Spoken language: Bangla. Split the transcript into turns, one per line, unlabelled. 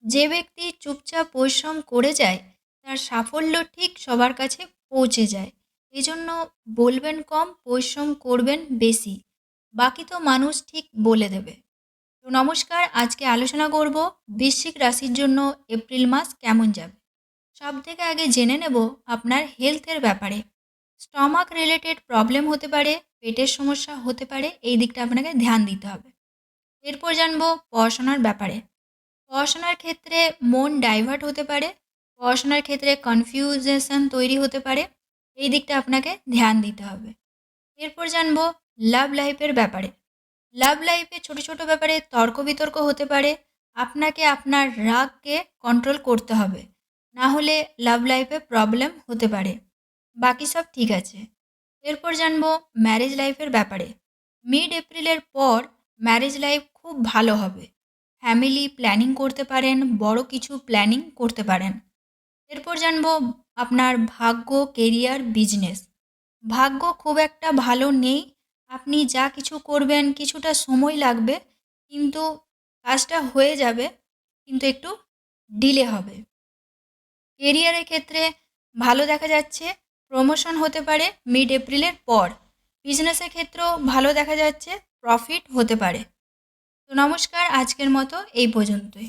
যে ব্যক্তি চুপচাপ পরিশ্রম করে যায় তার সাফল্য ঠিক সবার কাছে পৌঁছে যায়। এজন্য বলবেন কম, পরিশ্রম করবেন বেশি, বাকি তো মানুষ ঠিক বলে দেবে। তো নমস্কার, আজকে আলোচনা করব বৃশ্চিক রাশির জন্য এপ্রিল মাস কেমন যাবে। সব থেকে আগে জেনে নেব আপনার হেলথের ব্যাপারে। স্টমাক রিলেটেড প্রবলেম হতে পারে, পেটের সমস্যা হতে পারে, এই দিকটা আপনাকে ধ্যান দিতে হবে। এরপর জানবো পড়াশোনার ব্যাপারে। পড়াশোনার ক্ষেত্রে মন ডাইভার্ট হতে পারে, পড়াশোনার ক্ষেত্রে কনফিউজেশন তৈরি হতে পারে, এই দিকটা আপনাকে ধ্যান দিতে হবে। এরপর জানবো লাভ লাইফের ব্যাপারে। লাভ লাইফে ছোট ছোট ব্যাপারে তর্ক বিতর্ক হতে পারে, আপনাকে আপনার রাগকে কন্ট্রোল করতে হবে, না হলে লাভ লাইফে প্রবলেম হতে পারে। বাকি সব ঠিক আছে। এরপর জানবো ম্যারেজ লাইফের ব্যাপারে। মিড এপ্রিলের পর ম্যারেজ লাইফ খুব ভালো হবে। ফ্যামিলি প্ল্যানিং করতে পারেন, বড় কিছু প্ল্যানিং করতে পারেন। এরপর জানবো আপনার ভাগ্য, কেরিয়ার, বিজনেস। ভাগ্য খুব একটা ভালো নেই। আপনি যা কিছু করবেন কিছুটা সময় লাগবে, কিন্তু কাজটা হয়ে যাবে, কিন্তু একটু ডিলে হবে। কেরিয়ারের ক্ষেত্রে ভালো দেখা যাচ্ছে, প্রমোশন হতে পারে মিড এপ্রিলের পর। বিজনেসের ক্ষেত্রেও ভালো দেখা যাচ্ছে, প্রফিট হতে পারে। তো নমস্কার, আজকের মতো এই পর্যন্তই।